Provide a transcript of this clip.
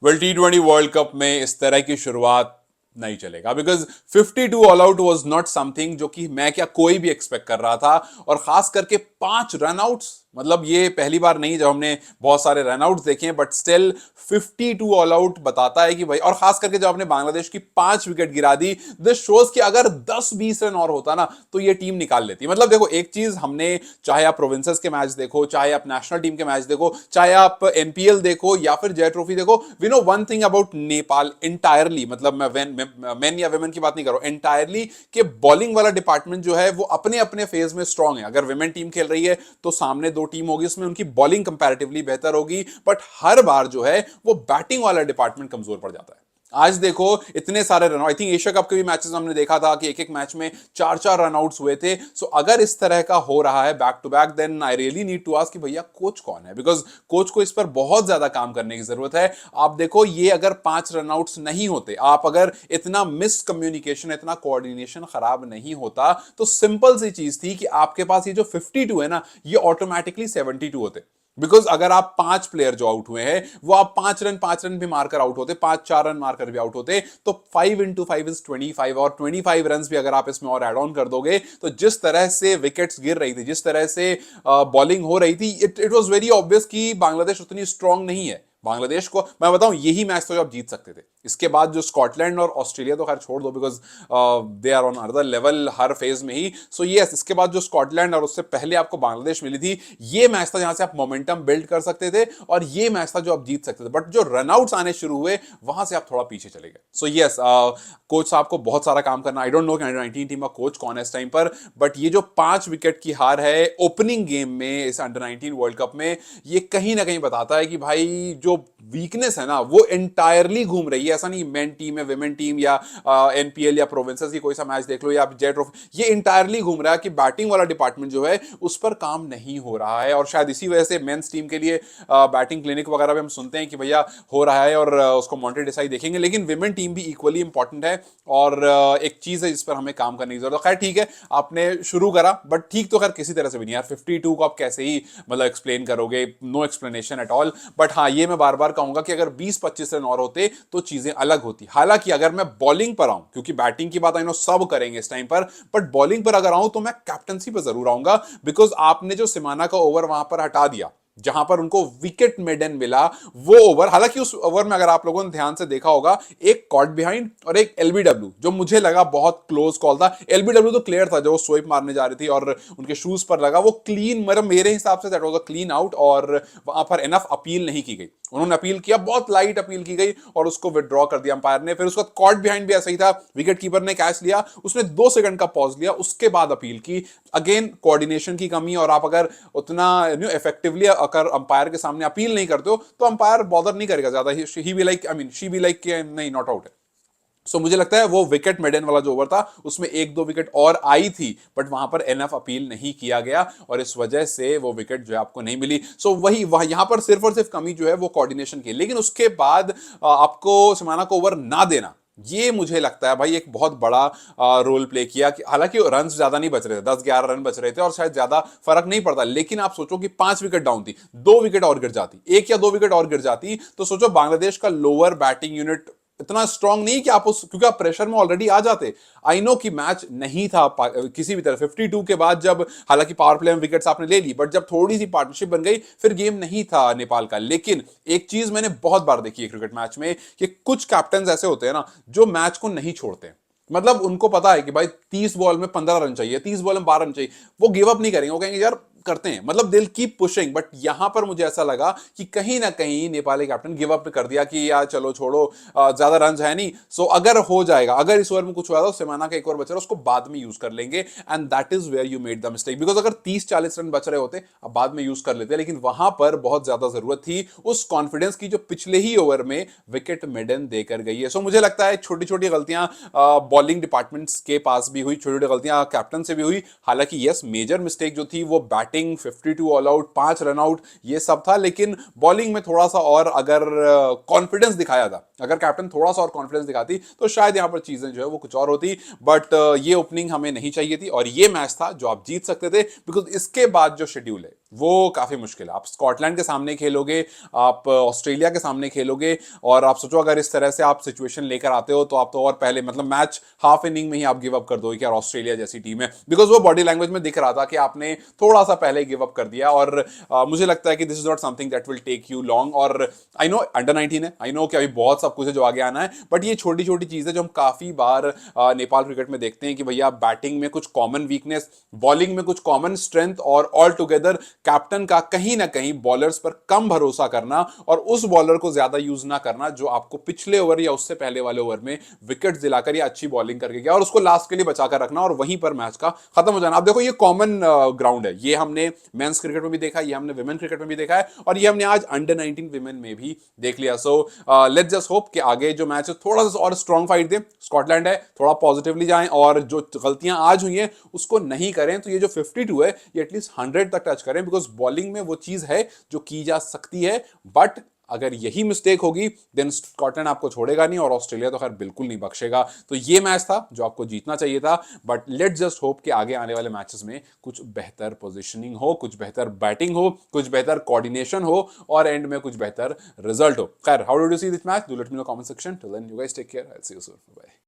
Well T20 world cup में इस तरह की शुरुआत नहीं चलेगा because 52 all out was not something जो कि मैं क्या कोई भी एक्सपेक्ट कर रहा था। और खास करके 5 रनआउट्स, मतलब ये पहली बार नहीं जब हमने बहुत सारे रनआउट्स देखे हैं, बट स्टिल 52 ऑल आउट बताता है कि भाई, और खास करके जब आपने बांग्लादेश की 5 विकेट गिरा दी, दिस शोज कि अगर 10-20 रन और होता ना तो ये टीम निकाल लेती। मतलब देखो, एक चीज हमने, चाहे आप प्रोविंसेस के मैच देखो, चाहे आप नेशनल टीम के मैच देखो, चाहे आप एनपीएल देखो या फिर जय ट्रॉफी देखो, we know one thing about Nepal entirely, मतलब मैं मेन या वेमेन की बात नहीं कर रहा हूं, इंटायरली कि बॉलिंग वाला डिपार्टमेंट जो है वो अपने अपने फेज में स्ट्रांग है। अगर वेमेन टीम खेल रही है तो सामने दो टीम होगी, उसमें उनकी बॉलिंग कंपैरेटिवली बेहतर होगी, बट हर बार जो है वो बैटिंग वाला डिपार्टमेंट कमजोर पड़ जाता है। आज देखो, इतने सारे run, I think Asia cup के भी मैचेस हमने देखा था कि एक एक मैच में 4-4 रनआउट्स हुए थे। सो अगर इस तरह का हो रहा है back to back, then I really need to ask कि भैया कोच कौन है, बिकॉज कोच को इस पर बहुत ज्यादा काम करने की जरूरत है। आप देखो, ये अगर 5 रनआउट्स नहीं होते, आप अगर इतना मिस कम्युनिकेशन, इतना कोऑर्डिनेशन खराब नहीं होता, तो सिंपल सी चीज थी कि आपके पास ये जो 52 है ना, ये ऑटोमेटिकली 72 होते। बिकॉज अगर आप 5 प्लेयर जो आउट हुए हैं, वो आप 5 रन भी मारकर आउट होते, 5-4 रन मारकर भी आउट होते, तो 5 into 5 is 25, और 25 रन भी अगर आप इसमें और एड ऑन कर दोगे, तो जिस तरह से विकेट्स गिर रही थी, जिस तरह से बॉलिंग हो रही थी, इट वॉज वेरी ऑब्वियस कि बांग्लादेश उतनी स्ट्रांग नहीं है। बांग्लादेश को मैं बताऊं, यही मैच तो आप जीत सकते थे। इसके बाद जो स्कॉटलैंड और ऑस्ट्रेलिया तो खैर छोड़ दो, because they are on other level हर फेज में ही। सो यस, इसके बाद जो स्कॉटलैंड और उससे पहले आपको बांग्लादेश मिली थी, ये मैच था जहां से आप मोमेंटम बिल्ड कर सकते थे, और ये मैच था जो आप जीत सकते थे। बट जो रनआउट्स आने शुरू हुए, वहां से आप थोड़ा पीछे चले गए। सो यस, कोच साहब को बहुत सारा काम करना। आई डोंट नो कि अंडर 19 टीम का कोच कौन है इस टाइम पर, बट ये जो 5 विकेट की हार है ओपनिंग गेम में इस अंडर 19 वर्ल्ड कप में, ये कहीं ना कहीं बताता है कि भाई जो वीकनेस है ना, वो एंटायरली घूम रही है। ऐसा नहीं मेन टीम है, विमेन टीम, या एनपीएल या प्रोविंसेस की कोई सा मैच देख लो, या जेट ट्रॉफी, ये इंटायरली घूम रहा है कि बैटिंग वाला डिपार्टमेंट जो है उस पर काम नहीं हो रहा है। और शायद इसी वजह से मेंस टीम के लिए बैटिंग क्लिनिक वगैरह भी हम सुनते हैं कि भैया हो रहा है, और उसको मॉन्टे डिसाई देखेंगे। लेकिन विमेन टीम भी इक्वली इंपॉर्टेंट है, और एक चीज है जिस पर हमें काम करने की जरूरत है। खैर ठीक है, आपने शुरू करा, बट ठीक तो खैर किसी तरह से भी नहीं यार। 52 को आप कैसे ही मतलब एक्सप्लेन करोगे, no explanation at all. But हाँ, ये मैं बार बार कहूंगा कि अगर 20-25 रन और होते तो चीजें अलग होती। हालांकि अगर मैं बॉलिंग पर आऊं, क्योंकि बैटिंग की बात आई नो सब करेंगे इस टाइम पर, बट बॉलिंग पर अगर आऊं तो मैं कैप्टनसी पर जरूर आऊंगा। बिकॉज आपने जो सिमाना का ओवर वहां पर हटा दिया, जहां पर उनको विकेट मेडन मिला, वो ओवर, हालांकि उस ओवर में अगर आप लोगों ने ध्यान से देखा होगा, एक कॉट बिहाइंड और एक एलबीडब्ल्यू, जो मुझे लगा बहुत क्लोज कॉल था। एलबीडब्ल्यू तो क्लियर था, जो स्वीप मारने जा रही थी और उनके शूज पर लगा, वो क्लीन, मतलब मेरे हिसाब say that was a clean out, और वहां पर एनफ अपील नहीं की गई। उन्होंने अपील किया, बहुत लाइट अपील की गई, और उसको विड्रॉ कर दिया अंपायर ने। फिर उसका कॉट बिहाइंड भी ऐसा ही था, विकेट कीपर ने कैच लिया, उसने 2 सेकंड का पॉज लिया, उसके बाद अपील की। अगेन कोऑर्डिनेशन की कमी, और आप अगर उतना इफेक्टिवली अगर अंपायर के सामने अपील नहीं करते हो, तो अंपायर बॉदर नहीं करेगा ज्यादा। He be like, I mean she be like नहीं, नॉट आउट है। सो मुझे लगता है वो विकेट मेडन वाला जो ओवर था, उसमें 1-2 विकेट और आई थी, बट वहां पर एनएफ अपील नहीं किया गया, और इस वजह से वो विकेट जो है आपको नहीं मिली। सो वही यहां पर सिर्फ और सिर्फ कमी जो है वो कोऑर्डिनेशन की। लेकिन उसके बाद आपको समाना को ओवर ना देना, ये मुझे लगता है भाई एक बहुत बड़ा रोल प्ले किया। कि हालांकि रन ज्यादा नहीं बच रहे थे, 10-11 रन बच रहे थे, और शायद ज्यादा फर्क नहीं पड़ता। लेकिन आप सोचो कि 5 विकेट डाउन थी, 2 विकेट और गिर जाती, 1 या 2 विकेट और गिर जाती, तो सोचो बांग्लादेश का लोअर बैटिंग यूनिट इतना स्ट्रांग नहीं कि आप उस, क्योंकि आप प्रेशर में ऑलरेडी आ जाते। आई नो कि मैच नहीं था किसी भी तरह 52 के बाद, जब हालांकि पावर प्ले में विकेट्स आपने ले ली, बट जब थोड़ी सी पार्टनरशिप बन गई, फिर गेम नहीं था नेपाल का। लेकिन एक चीज मैंने बहुत बार देखी है क्रिकेट मैच में, कि कुछ कैप्टन ऐसे होते हैं ना, जो मैच को नहीं छोड़ते। मतलब उनको पता है कि भाई 30 बॉल में 15 रन चाहिए, 30 बॉल में 12 रन चाहिए, वो गिव अप नहीं करेंगे, वो कहेंगे यार करते हैं, मतलब दिल कीप पुशिंग। बट यहां पर मुझे ऐसा लगा कि कहीं ना कहीं नेपाली कैप्टन गिव अप कर दिया कि यार चलो छोड़ो, ज्यादा रन है नहीं। सो अगर हो जाएगा, अगर इस ओवर में कुछ हुआ तो सेमाना का एक और बच रहा है, उसको बाद में यूज कर लेंगे, and that is where you made the mistake. Because अगर 30-40 रन बच रहे होते, अब बाद में यूज कर लेते, लेकिन वहां पर बहुत ज्यादा जरूरत थी उस कॉन्फिडेंस की, जो पिछले ही ओवर में विकेट मेडन देकर गई है। सो मुझे लगता है छोटी छोटी गलतियां बॉलिंग डिपार्टमेंट्स के पास भी हुई, छोटी छोटी गलतियां कैप्टन से भी हुई। हालांकि यस, मेजर मिस्टेक जो थी वो batting, 52 all out, 5 run out, ये सब था। लेकिन बॉलिंग में थोड़ा सा और अगर कॉन्फिडेंस दिखाया था, अगर कैप्टन थोड़ा सा और कॉन्फिडेंस दिखाती, तो शायद यहां पर चीजें जो है वो कुछ और होती। बट ये ओपनिंग हमें नहीं चाहिए थी, और ये मैच था जो आप जीत सकते थे, बिकॉज इसके बाद जो शेड्यूल है, वो काफी मुश्किल है। आप स्कॉटलैंड के सामने खेलोगे, आप ऑस्ट्रेलिया के सामने खेलोगे, और आप सोचो अगर इस तरह से आप सिचुएशन लेकर आते हो तो आप तो और पहले मतलब मैच हाफ इनिंग में ही आप गिव अप कर दो कि यार ऑस्ट्रेलिया जैसी टीम है, बिकॉज वो बॉडी लैंग्वेज में दिख रहा था कि आपने थोड़ा सा पहले गिव अप कर दिया। और मुझे लगता है कि this is not something that will take you long. और आई नो अंडर 19 है, आई नो कि अभी बहुत सब कुछ है जो आगे आना है, बट ये छोटी छोटी चीजें जो हम काफी बार नेपाल क्रिकेट में देखते हैं कि भैया बैटिंग में कुछ कॉमन वीकनेस, बॉलिंग में कुछ कॉमन स्ट्रेंथ, और ऑल टुगेदर कैप्टन का कहीं ना कहीं बॉलर्स पर कम भरोसा करना और उस बॉलर को ज्यादा यूज ना करना जो आपको पिछले ओवर या उससे पहले वाले ओवर में विकेट दिलाकर या अच्छी बॉलिंग करके गया, और उसको लास्ट के लिए बचाकर रखना और वहीं पर मैच का खत्म हो जाना। आप देखो ये कॉमन ग्राउंड है, ये हमने मेंस क्रिकेट में भी देखा, ये हमने विमेन क्रिकेट में भी देखा है, और ये हमने आज अंडर 19 विमेन में भी देख लिया। सो लेट्स जस्ट होप कि आगे जो मैच है थोड़ा सा और स्ट्रॉन्ग फाइट दे, स्कॉटलैंड है, थोड़ा पॉजिटिवली जाएं और जो गलतियां आज हुई हैं उसको नहीं करें, तो ये जो 52 है ये एटलीस्ट 100 तक टच करें, बिकॉज बॉलिंग में वो चीज है जो की जा सकती है। बट अगर यही मिस्टेक होगी देन स्कॉटलैंड आपको छोड़ेगा नहीं, और ऑस्ट्रेलिया तो खैर बिल्कुल नहीं बख्शेगा। तो ये मैच था जो आपको जीतना चाहिए था, बट लेट्स जस्ट होप कि आगे आने वाले मैचेस में कुछ बेहतर पोजीशनिंग हो, कुछ बेहतर बैटिंग हो, कुछ बेहतर कोऑर्डिनेशन हो, और एंड में कुछ बेहतर रिजल्ट हो। खैर, how did you see this match? Do let me know comment section. Till then you guys take care, I will see you soon, bye.